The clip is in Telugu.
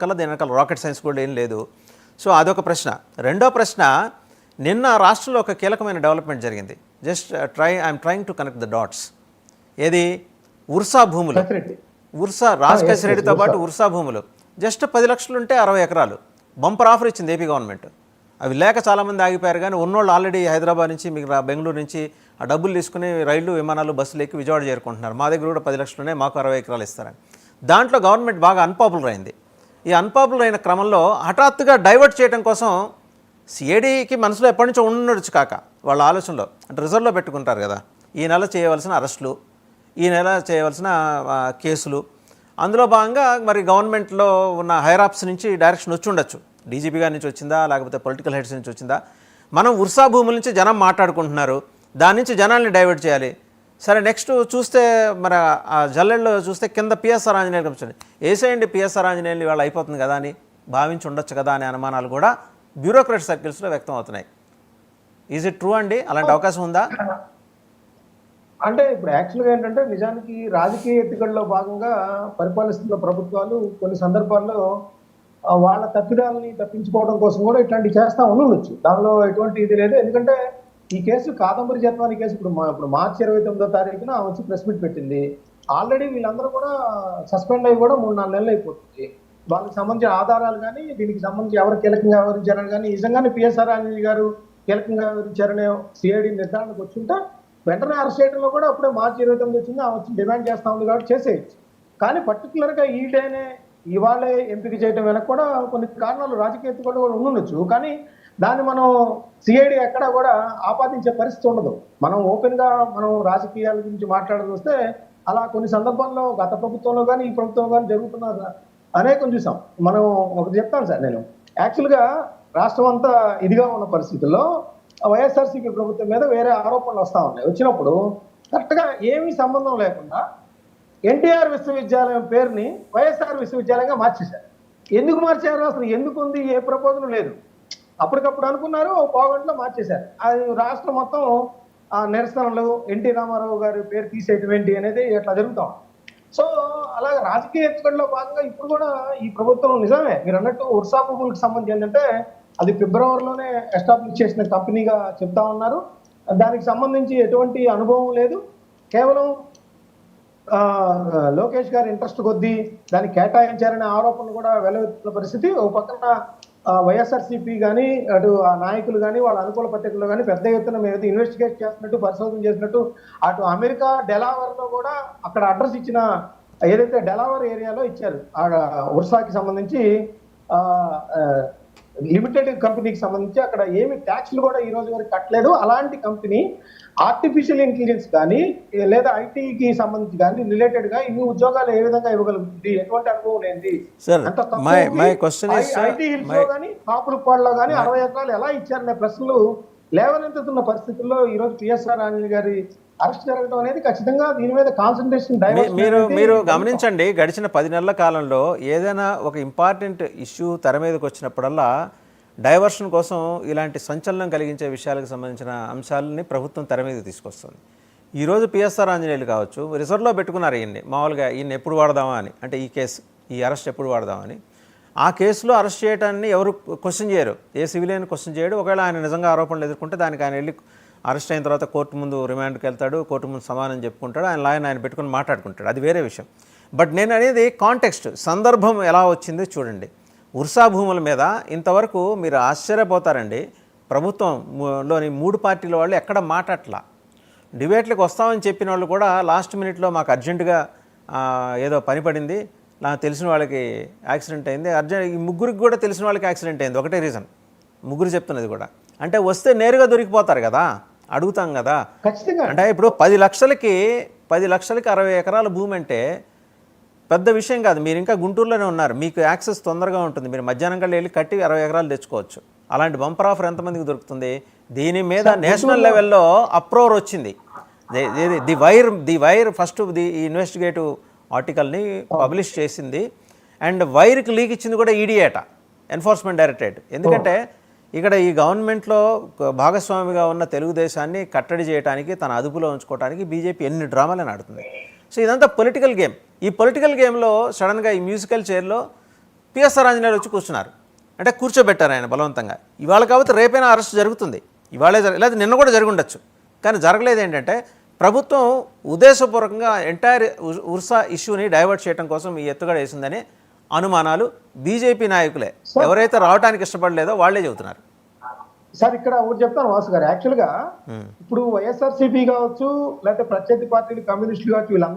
కల్లా దీని వెనకాల రాకెట్ సైన్స్ కూడా ఏం లేదు. సో అదొక ప్రశ్న. రెండో ప్రశ్న, నిన్న రాష్ట్రంలో ఒక కీలకమైన డెవలప్మెంట్ జరిగింది. I'm trying to connect the dots. ఏది? ఉర్సా భూములు. రాజకేశ్ రెడ్డితో పాటు ఉర్సా భూములు జస్ట్ 10 లక్షలు ఉంటే 60 ఎకరాలు బంపర్ ఆఫర్ ఇచ్చింది ఏపీ గవర్నమెంట్. అవి లేక చాలామంది ఆగిపోయారు, కానీ ఉన్నోళ్ళు ఆల్రెడీ హైదరాబాద్ నుంచి మీకు బెంగళూరు నుంచి ఆ డబ్బులు తీసుకుని రైళ్లు విమానాలు బస్సులు ఎక్కి విజయవాడ చేరుకుంటున్నారు. మా దగ్గర కూడా 10 లక్షలు ఉన్నాయి, మాకు 60 ఎకరాలు ఇస్తారని. దాంట్లో గవర్నమెంట్ బాగా అన్పాపులర్ అయింది. ఈ అన్పాపులర్ అయిన క్రమంలో హఠాత్తుగా డైవర్ట్ చేయడం కోసం సిఐడికి మనసులో ఎప్పటి నుంచో ఉండొచ్చు కాక వాళ్ళ ఆలోచనలో, అంటే రిజర్వ్లో పెట్టుకుంటారు కదా, ఈ నెల చేయవలసిన అరెస్టులు, ఈ నెల చేయవలసిన కేసులు, అందులో భాగంగా మరి గవర్నమెంట్లో ఉన్న హైరాప్స్ నుంచి డైరెక్షన్ వచ్చి ఉండొచ్చు. డీజీపీ గారి నుంచి వచ్చిందా, లేకపోతే పొలిటికల్ హెడ్స్ నుంచి వచ్చిందా. మనం ఉర్సా భూముల నుంచి జనం మాట్లాడుకుంటున్నారు, దాని నుంచి జనాల్ని డైవర్ట్ చేయాలి. సరే, నెక్స్ట్ చూస్తే మరి ఆ జల్లెల్లో చూస్తే కింద పిఎస్ఆర్ ఆంజనేయులు కనిపించండి, వేసేయండి పిఎస్ఆర్ ఆంజనేయులు ఇవాళ అయిపోతుంది కదా అని భావించి ఉండొచ్చు కదా అనే అనుమానాలు కూడా బ్యూరోక్రాట్ సర్కిల్స్లో వ్యక్తం అవుతున్నాయి. ఈజ్ ఇట్ ట్రూ అండి? అలాంటి అవకాశం ఉందా? అంటే ఇప్పుడు యాక్చువల్గా ఏంటంటే, నిజానికి రాజకీయ ఎత్తుగడలో భాగంగా పరిపాలిస్తున్న ప్రభుత్వాలు కొన్ని సందర్భాల్లో వాళ్ళ తప్పిదాలని తప్పించుకోవడం కోసం కూడా ఇట్లాంటివి చేస్తా ఉండొచ్చు. దానిలో ఎటువంటి ఇది లేదు. ఎందుకంటే ఈ కేసు కాదంబరి జత్వాని కేసు ఇప్పుడు మార్చి 29వ తారీఖున వచ్చి ప్రెస్ మీట్ పెట్టింది. ఆల్రెడీ వీళ్ళందరూ కూడా సస్పెండ్ అయ్యి కూడా 3-4 నెలలు అయిపోతుంది. వాళ్ళకి సంబంధించిన ఆధారాలు కానీ, దీనికి సంబంధించి ఎవరు కీలకంగా వ్యవహరించారని కానీ, నిజంగానే పిఎస్ఆర్ ఆంజనేయులు గారు కీలకంగా వ్యవహరించారనే సిఐడి నిర్ధారణకు వచ్చుంటే వెంటనే అరెస్ట్ చేయడంలో కూడా అప్పుడే మార్చి 29 వచ్చింది, ఆ వచ్చి డిమాండ్ చేస్తా ఉంది కాబట్టి చేసేయచ్చు. కానీ పర్టికులర్గా ఈ డేనే ఇవాళే ఎంపిక చేయడం వెనక కూడా కొన్ని కారణాలు రాజకీయ కూడా ఉండొచ్చు. కానీ దాన్ని మనం సిఐడి ఎక్కడా కూడా ఆపాదించే పరిస్థితి ఉండదు. మనం ఓపెన్గా మనం రాజకీయాల గురించి మాట్లాడాల్సి వస్తే అలా కొన్ని సందర్భాల్లో గత ప్రభుత్వంలో కానీ ఈ ప్రభుత్వంలో కానీ జరుగుతున్న అనేకం చూసాం. మనం ఒకటి చెప్తాను సార్, నేను యాక్చువల్గా రాష్ట్రం అంతా ఇదిగా ఉన్న పరిస్థితుల్లో వైఎస్ఆర్సీపీ ప్రభుత్వం మీద వేరే ఆరోపణలు వస్తూ ఉన్నాయి. వచ్చినప్పుడు కరెక్ట్గా ఏమీ సంబంధం లేకుండా ఎన్టీఆర్ విశ్వవిద్యాలయం పేరుని వైఎస్ఆర్ విశ్వవిద్యాలయంగా మార్చేశారు. ఎందుకు మార్చారు? అసలు ఎందుకు ఉంది? ఏ ప్రపోజల్ లేదు. అప్పటికప్పుడు అనుకున్నారు, పావుగంటలో మార్చేశారు. అది రాష్ట్రం మొత్తం నిరసనలు, ఎన్టీ రామారావు గారి పేరు తీసేయటం ఏంటి అనేది ఇట్లా జరుగుతాం. సో అలాగే రాజకీయ ఎత్తుగడలో భాగంగా ఇప్పుడు కూడా ఈ ప్రభుత్వం నిజమే మీరు అన్నట్టు ఉర్సా భూములకు సంబంధించి ఏంటంటే అది ఫిబ్రవరిలోనే ఎస్టాబ్లిష్ చేసిన కంపెనీగా చెప్తా ఉన్నారు. దానికి సంబంధించి ఎటువంటి అనుభవం లేదు. కేవలం లోకేష్ గారి ఇంట్రెస్ట్ కొద్దీ దాన్ని కేటాయించారనే ఆరోపణలు కూడా వెలువెత్తున్న పరిస్థితి. ఒక పక్కన వైఎస్ఆర్సీపీ కానీ, అటు ఆ నాయకులు కానీ, వాళ్ళ అనుకూల పత్రికలు కానీ పెద్ద ఎత్తున మీద ఇన్వెస్టిగేట్ చేసినట్టు, పరిశోధన చేసినట్టు, అటు అమెరికా డెలావర్లో కూడా అక్కడ అడ్రస్ ఇచ్చిన ఏదైతే డెలావర్ ఏరియాలో ఇచ్చారు ఆ ఉర్సాకి సంబంధించి లిమిటెడ్ కంపెనీకి సంబంధించి అక్కడ ఏమి ట్యాక్స్లు కూడా ఈ రోజు వరకు కట్టలేదు. అలాంటి కంపెనీ ఆర్టిఫిషియల్ ఇంటెలిజెన్స్ కానీ లేదా ఐటీకి సంబంధించి కానీ రిలేటెడ్ గా ఇన్ని ఉద్యోగాలు ఏ విధంగా ఇవ్వగలుగుతుంది? ఎటువంటి అనుభవం లేనిది. ఐటీ హిల్స్ లో కానీ కాపులపాడులో కానీ 60 ఎకరాలు ఎలా ఇచ్చారనే ప్రశ్నలు లేవనెత్తుతున్న పరిస్థితుల్లో ఈ రోజు పిఎస్ఆర్ ఆంజనేయులు గారి అరెస్ట్ జరగడం అనేది ఖచ్చితంగా దీని మీద కాన్సన్ట్రేషన్ మీరు గమనించండి. గడిచిన 10 నెలల కాలంలో ఏదైనా ఒక ఇంపార్టెంట్ ఇష్యూ తెర మీదకి వచ్చినప్పుడల్లా డైవర్షన్ కోసం ఇలాంటి సంచలనం కలిగించే విషయాలకు సంబంధించిన అంశాలని ప్రభుత్వం తెర మీద తీసుకొస్తుంది. ఈరోజు పిఎస్ఆర్ ఆంజనేయులు కావచ్చు, రిజర్వ్లో పెట్టుకున్నారు ఈయన్ని. మామూలుగా ఈయన ఎప్పుడు వాడదామా అని, అంటే ఈ అరెస్ట్ ఎప్పుడు వాడదామని. ఆ కేసులో అరెస్ట్ చేయడాన్ని ఎవరు క్వశ్చన్ చేయరు, ఏ సివిలియన్ క్వశ్చన్ చేయడు. ఒకవేళ ఆయన నిజంగా ఆరోపణలు ఎదుర్కొంటే దానికి ఆయన వెళ్ళి అరెస్ట్ అయిన తర్వాత కోర్టు ముందు రిమాండ్కి వెళ్తాడు, కోర్టు ముందు సమానం చెప్పుకుంటాడు, ఆయన లాయర్ని ఆయన పెట్టుకుని మాట్లాడుకుంటాడు, అది వేరే విషయం. బట్ నేను అనేది కాంటెక్స్ట్, సందర్భం ఎలా వచ్చింది చూడండి. ఉర్సా భూముల మీద ఇంతవరకు మీరు ఆశ్చర్యపోతారండి, ప్రభుత్వంలోని 3 పార్టీల వాళ్ళు ఎక్కడ మాట్లాడలా. డిబేట్లకు వస్తామని చెప్పిన వాళ్ళు కూడా లాస్ట్ మినిట్లో మాకు అర్జెంటుగా ఏదో పని పడింది, నాకు తెలిసిన వాళ్ళకి యాక్సిడెంట్ అయింది, ఈ ముగ్గురికి కూడా తెలిసిన వాళ్ళకి యాక్సిడెంట్ అయింది, ఒకటే రీజన్. ముగ్గురు చెప్తున్నది కూడా అంటే వస్తే నేరుగా దొరికిపోతారు కదా, అడుగుతాం కదా. అంటే ఇప్పుడు 10 లక్షలకి 60 ఎకరాల భూమి అంటే పెద్ద విషయం కాదు. మీరు ఇంకా గుంటూరులోనే ఉన్నారు, మీకు యాక్సెస్ తొందరగా ఉంటుంది. మీరు మధ్యాహ్నం కల్లా వెళ్ళి కట్టి 60 ఎకరాలు తెచ్చుకోవచ్చు. అలాంటి బంపర్ ఆఫర్ ఎంతమందికి దొరుకుతుంది? దీని మీద నేషనల్ లెవెల్లో అప్రోర్ వచ్చింది. The wire first the investigative ఆర్టికల్ని పబ్లిష్ చేసింది. అండ్ వైర్కి లీక్ ఇచ్చింది కూడా ఈడీ అట, ఎన్ఫోర్స్మెంట్ డైరెక్టరేట్. ఎందుకంటే ఇక్కడ ఈ గవర్నమెంట్లో భాగస్వామిగా ఉన్న తెలుగుదేశాన్ని కట్టడి చేయడానికి, తన అదుపులో ఉంచుకోవడానికి బీజేపీ ఎన్ని డ్రామాలను ఆడుతుంది. సో ఇదంతా పొలిటికల్ గేమ్. ఈ పొలిటికల్ గేమ్లో సడన్గా ఈ మ్యూజికల్ చైర్లో పిఎస్ఆర్ ఆంజనేయులు వచ్చి కూర్చున్నారు. అంటే కూర్చోబెట్టారు ఆయన బలవంతంగా. ఇవాళ కాబట్టి రేపైనా అరెస్ట్ జరుగుతుంది, ఇవాళే లేదా నిన్న కూడా జరిగి ఉండొచ్చు. కానీ జరగలేదు. ఏంటంటే ప్రభుత్వం ఉద్దేశపూర్వకంగా ఎంటైర్ ఉర్సా ఇష్యూని డైవర్ట్ చేయడం కోసం ఈ ఎత్తుగడ వేసిందని అనుమానాలు బీజేపీ నాయకులే, ఎవరైతే రావడానికి ఇష్టపడలేదో వాళ్ళే చెబుతున్నారు. సార్ ఇక్కడ ఒకటి చెప్తాను వాసు గారు, యాక్చువల్ గా ఇప్పుడు వైఎస్ఆర్సీపీ కావచ్చు, లేకపోతే ప్రత్యర్థి పార్టీలు, కమ్యూనిస్టులు కావచ్చు, వీళ్ళందరూ